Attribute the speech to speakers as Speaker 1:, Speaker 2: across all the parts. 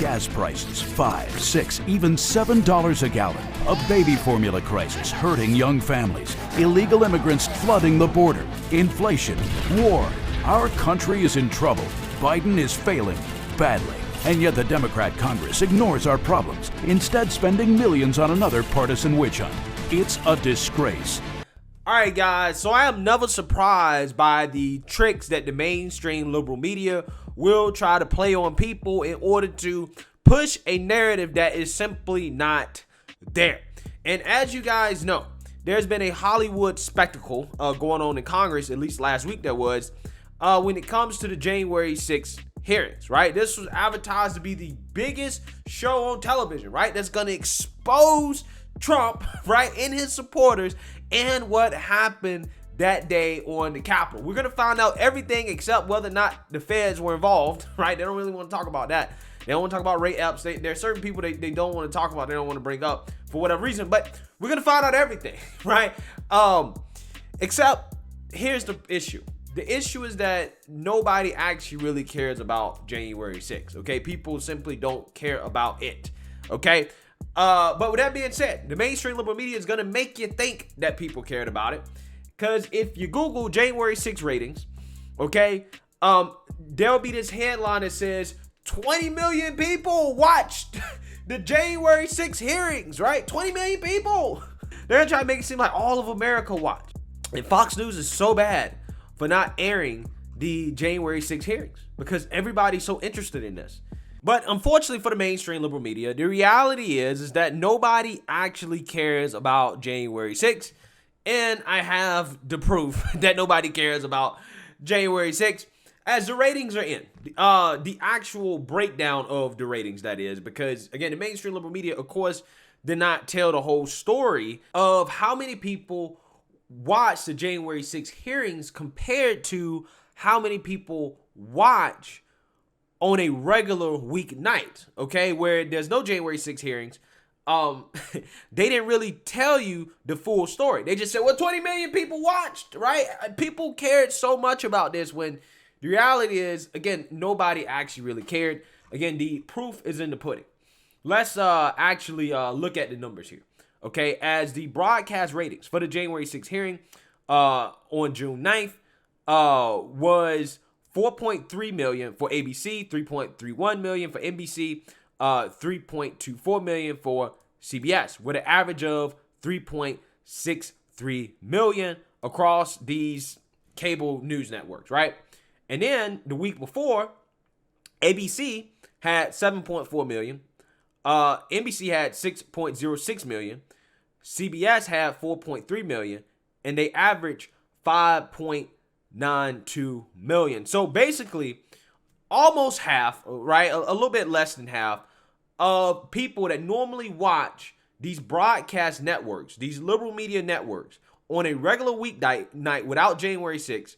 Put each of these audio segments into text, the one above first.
Speaker 1: gas prices $5, $6, even $7 a gallon, a baby formula crisis hurting young families, illegal immigrants flooding the border, inflation, war. Our country is in trouble. Biden is failing badly. And yet the Democrat Congress ignores our problems, instead spending millions on another partisan witch hunt. It's a disgrace.
Speaker 2: All right, guys, so I am never surprised by the tricks that the mainstream liberal media will try to play on people in order to push a narrative that is simply not there. And as you guys know, there's been a Hollywood spectacle going on in Congress, at least last week there was, when it comes to the January 6th hearings, right? This was advertised to be the biggest show on television, right? That's going to expose Trump, right, and his supporters and what happened that day on the Capitol. We're going to find out everything except whether or not the feds were involved, right? They don't really want to talk about that. They don't want to talk about Ray Epps. There are certain people they don't want to talk about, they don't want to bring up for whatever reason, but we're going to find out everything, right? Except here's the issue. The issue is that nobody actually really cares about January 6th, okay? People simply don't care about it, okay? But with that being said, the mainstream liberal media is going to make you think that people cared about it. Because if you Google January 6th ratings, okay, there'll be this headline that says 20 million people watched the January 6th hearings, right? 20 million people. They're going to try to make it seem like all of America watched. And Fox News is so bad for not airing the January 6th hearings because everybody's so interested in this. But unfortunately for the mainstream liberal media, the reality is that nobody actually cares about January 6th. And I have the proof that nobody cares about January 6th as the ratings are in. The actual breakdown of the ratings, that is, because again, the mainstream liberal media, of course, did not tell the whole story of how many people watch the January 6th hearings compared to how many people watch on a regular weeknight, okay, where there's no January 6th hearings. They didn't really tell you the full story. They just said, well, 20 million people watched, right? People cared so much about this when the reality is, again, nobody actually really cared. Again, the proof is in the pudding. Let's actually look at the numbers here. Okay, as the broadcast ratings for the January 6th hearing on June 9th was 4.3 million for ABC, 3.31 million for NBC, 3.24 million for CBS, with an average of 3.63 million across these cable news networks, right? And then the week before, ABC had 7.4 million, NBC had 6.06 million, CBS had 4.3 million, and they averaged 5.92 million. So basically, almost half, right? A little bit less than half of people that normally watch these broadcast networks, these liberal media networks, on a regular weeknight without January 6th,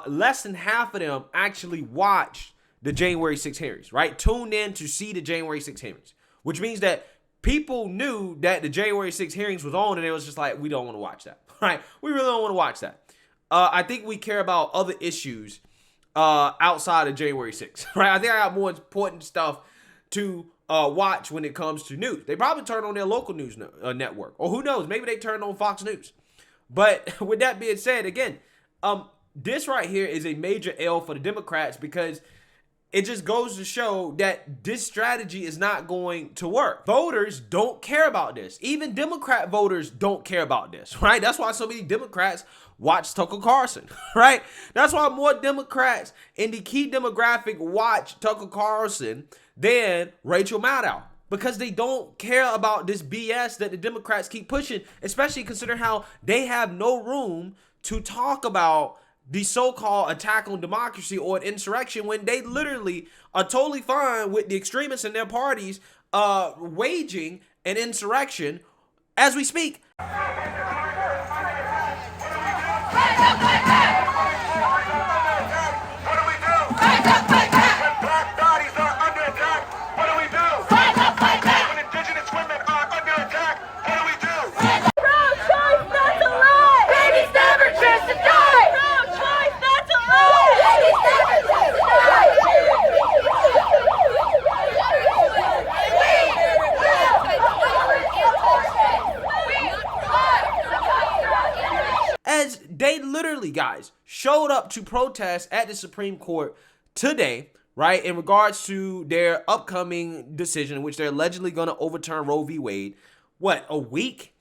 Speaker 2: less than half of them actually watched the January 6th hearings, right? Tuned in to see the January 6th hearings, which means that people knew that the January 6th hearings was on and it was just like, we don't want to watch that, right? We really don't want to watch that. I think we care about other issues outside of January 6th, right? I think I got more important stuff to watch when it comes to news. They probably turn on their local news network, or who knows, maybe they turn on Fox News. But with that being said, again, this right here is a major L for the Democrats because it just goes to show that this strategy is not going to work. Voters don't care about this. Even Democrat voters don't care about this, right? That's why so many Democrats watch Tucker Carlson, right? That's why more Democrats in the key demographic watch Tucker Carlson than Rachel Maddow, because they don't care about this BS that the Democrats keep pushing, especially considering how they have no room to talk about the so-called attack on democracy or an insurrection when they literally are totally fine with the extremists in their parties waging an insurrection as we speak. literally, guys, showed up to protest at the Supreme Court today, right, in regards to their upcoming decision in which they're allegedly going to overturn Roe v. Wade, what, a week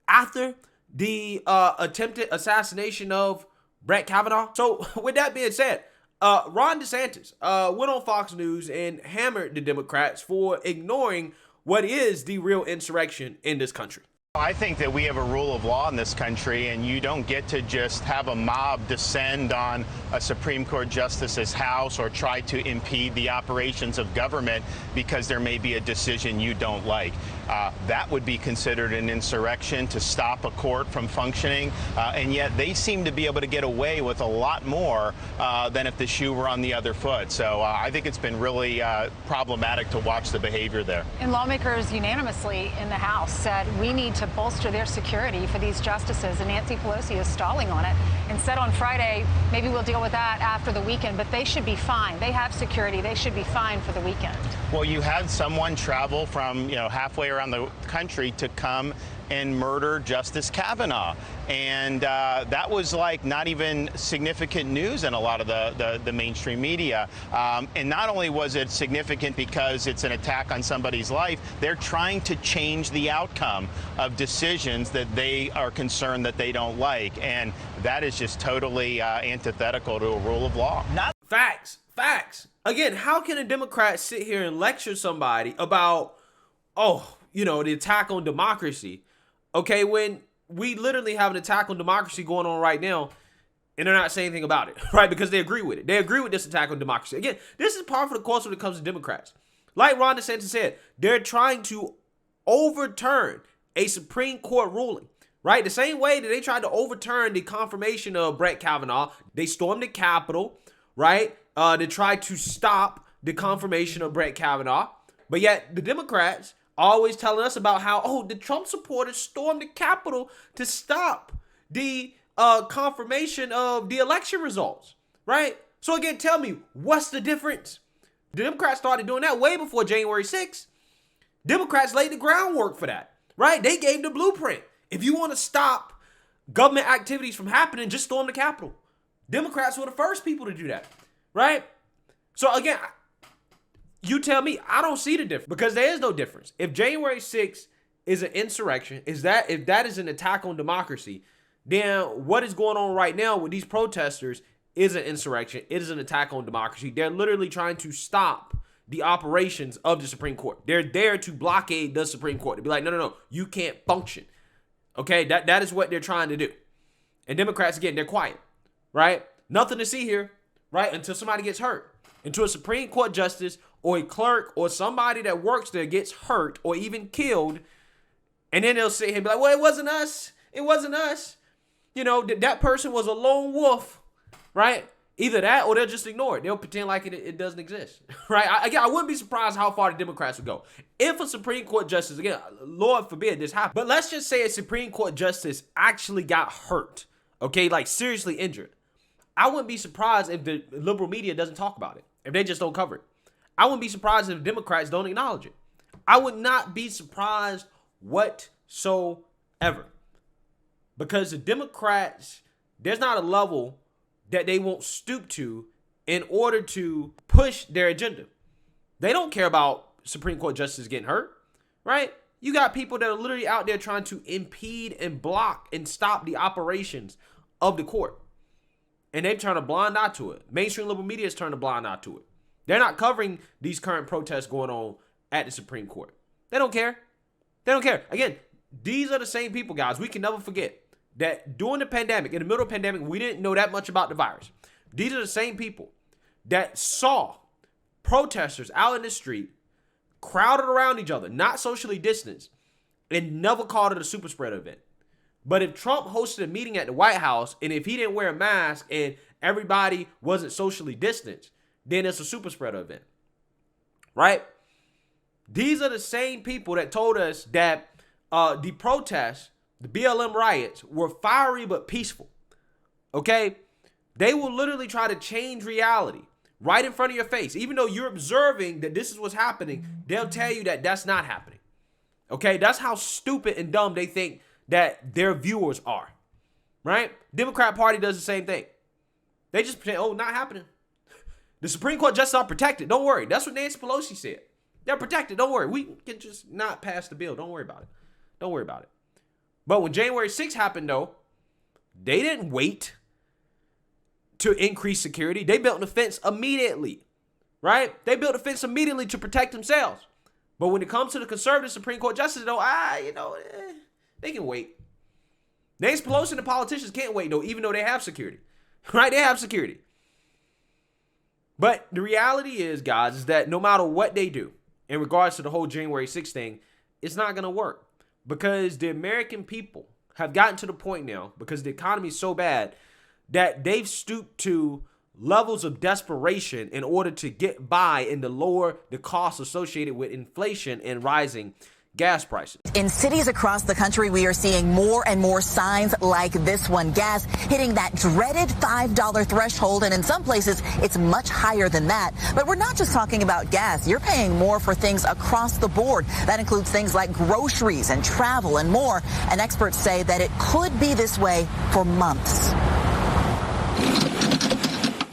Speaker 2: after the attempted assassination of Brett Kavanaugh? So with that being said, Ron DeSantis went on Fox News and hammered the Democrats for ignoring what is the real insurrection in this country.
Speaker 3: I think that we have a rule of law in this country, and you don't get to just have a mob descend on a Supreme Court justice's house or try to impede the operations of government because there may be a decision you don't like. That would be considered an insurrection, to stop a court from functioning, and yet they seem to be able to get away with a lot more than if the shoe were on the other foot. So I think it's been really problematic to watch the behavior there.
Speaker 4: And lawmakers unanimously in the House said we need to bolster their security for these justices, and Nancy Pelosi is stalling on it and said on Friday, maybe we'll deal with that after the weekend, but they should be fine. They have security. They should be fine for the weekend.
Speaker 3: Well, you had someone travel from, halfway around the country to come and murder Justice Kavanaugh. And that was like not even significant news in a lot of the mainstream media. And not only was it significant because it's an attack on somebody's life, they're trying to change the outcome of decisions that they are concerned that they don't like. And that is just totally antithetical to a rule of law.
Speaker 2: Facts. Again, how can a Democrat sit here and lecture somebody about, the attack on democracy, okay, when we literally have an attack on democracy going on right now, and they're not saying anything about it, right? Because they agree with it. They agree with this attack on democracy. Again, this is par for the course when it comes to Democrats. Like Ron DeSantis said, they're trying to overturn a Supreme Court ruling, right? The same way that they tried to overturn the confirmation of Brett Kavanaugh, they stormed the Capitol, right? They tried to stop the confirmation of Brett Kavanaugh. But yet the Democrats always telling us about how, the Trump supporters stormed the Capitol to stop the confirmation of the election results, right? So again, tell me, what's the difference? The Democrats started doing that way before January 6th. Democrats laid the groundwork for that, right? They gave the blueprint. If you want to stop government activities from happening, just storm the Capitol. Democrats were the first people to do that, right? So again, you tell me, I don't see the difference, because there is no difference. If January 6th is an insurrection, if that is an attack on democracy, then what is going on right now with these protesters is an insurrection. It is an attack on democracy. They're literally trying to stop the operations of the Supreme Court. They're there to blockade the Supreme Court. To be like, no, you can't function. Okay, that is what they're trying to do. And Democrats, again, they're quiet, right? Nothing to see here, right? Until somebody gets hurt. Until a Supreme Court justice or a clerk or somebody that works there gets hurt or even killed. And then they'll sit here and be like, well, it wasn't us. It wasn't us. That person was a lone wolf, right? Either that or they'll just ignore it. They'll pretend like it doesn't exist, right? I wouldn't be surprised how far the Democrats would go. If a Supreme Court justice, again, Lord forbid this happen, but let's just say a Supreme Court justice actually got hurt, okay, like seriously injured. I wouldn't be surprised if the liberal media doesn't talk about it, if they just don't cover it. I wouldn't be surprised if Democrats don't acknowledge it. I would not be surprised whatsoever. Because the Democrats, there's not a level that they won't stoop to in order to push their agenda. They don't care about Supreme Court justices getting hurt, right? You got people that are literally out there trying to impede and block and stop the operations of the court. And they've turned a blind eye to it. Mainstream liberal media has turned a blind eye to it. They're not covering these current protests going on at the Supreme Court. They don't care. They don't care. Again, these are the same people, guys. We can never forget that during the pandemic, in the middle of the pandemic, we didn't know that much about the virus. These are the same people that saw protesters out in the street, crowded around each other, not socially distanced, and never called it a super spreader event. But if Trump hosted a meeting at the White House, and if he didn't wear a mask and everybody wasn't socially distanced, then it's a super spreader event, right? These are the same people that told us that the protests, the BLM riots, were fiery but peaceful, okay? They will literally try to change reality right in front of your face. Even though you're observing that this is what's happening, they'll tell you that that's not happening, okay? That's how stupid and dumb they think that their viewers are, right? Democrat Party does the same thing. They just pretend, oh, not happening. The Supreme Court justices are protected. Don't worry. That's what Nancy Pelosi said. They're protected. Don't worry. We can just not pass the bill. Don't worry about it. Don't worry about it. But when January 6th happened, though, they didn't wait to increase security. They built a fence immediately, right? They built a fence immediately to protect themselves. But when it comes to the conservative Supreme Court justices, though, they can wait. Nancy Pelosi and the politicians can't wait, though, even though they have security, right? They have security. But the reality is, guys, is that no matter what they do in regards to the whole January 6th thing, it's not going to work because the American people have gotten to the point now, because the economy is so bad, that they've stooped to levels of desperation in order to get by and to lower the costs associated with inflation and rising gas prices.
Speaker 5: In cities across the country, we are seeing more and more signs like this one. Gas hitting that dreaded $5 threshold, and in some places, it's much higher than that. But we're not just talking about gas. You're paying more for things across the board. That includes things like groceries and travel and more. And experts say that it could be this way for months.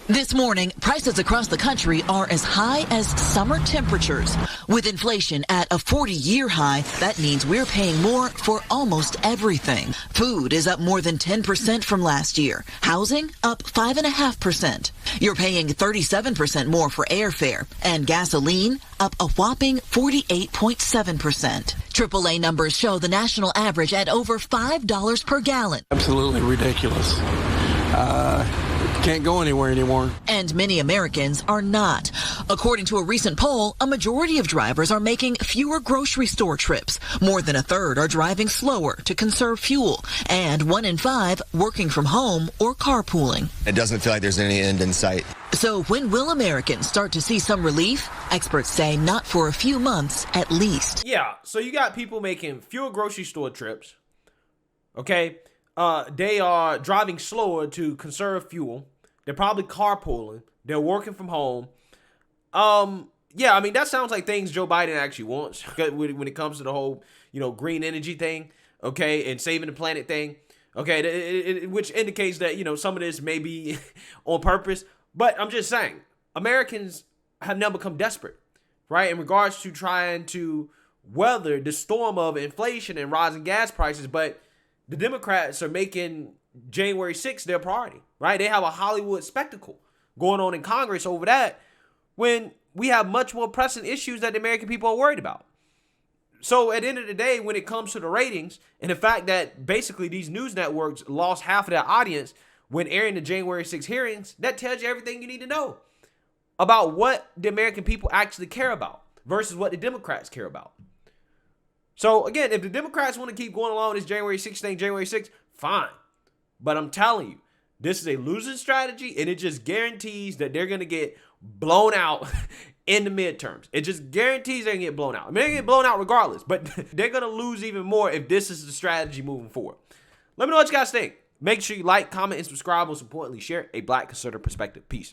Speaker 5: This morning, prices across the country are as high as summer temperatures. With inflation at a 40-year high, that means we're paying more for almost everything. Food is up more than 10% from last year. Housing up 5.5%. You're paying 37% more for airfare. And gasoline up a whopping 48.7%. AAA numbers show the national average at over $5 per gallon.
Speaker 6: Absolutely ridiculous. Can't go anywhere anymore.
Speaker 5: And many Americans are not. According to a recent poll, a majority of drivers are making fewer grocery store trips. More than a third are driving slower to conserve fuel. And 1 in 5 working from home or carpooling.
Speaker 7: It doesn't feel like there's any end in sight.
Speaker 5: So when will Americans start to see some relief? Experts say not for a few months at least.
Speaker 2: Yeah, so you got people making fewer grocery store trips. Okay, they are driving slower to conserve fuel. They're probably carpooling. They're working from home. Yeah, I mean, that sounds like things Joe Biden actually wants when it comes to the whole, green energy thing, okay, and saving the planet thing, okay, which indicates that, some of this may be on purpose. But I'm just saying, Americans have now become desperate, right, in regards to trying to weather the storm of inflation and rising gas prices. But the Democrats are making January 6th their priority, right? They have a Hollywood spectacle going on in Congress over that when we have much more pressing issues that the American people are worried about. So at the end of the day, when it comes to the ratings and the fact that basically these news networks lost half of their audience when airing the January 6th hearings, that tells you everything you need to know about what the American people actually care about versus what the Democrats care about. So again, if the Democrats want to keep going along with this January 6th thing, January 6th, fine. But I'm telling you, this is a losing strategy, and it just guarantees that they're going to get blown out in the midterms. It just guarantees they're going to get blown out. I mean, they're going to get blown out regardless, but they're going to lose even more if this is the strategy moving forward. Let me know what you guys think. Make sure you like, comment, and subscribe. Most importantly, share a Black conservative perspective. Peace.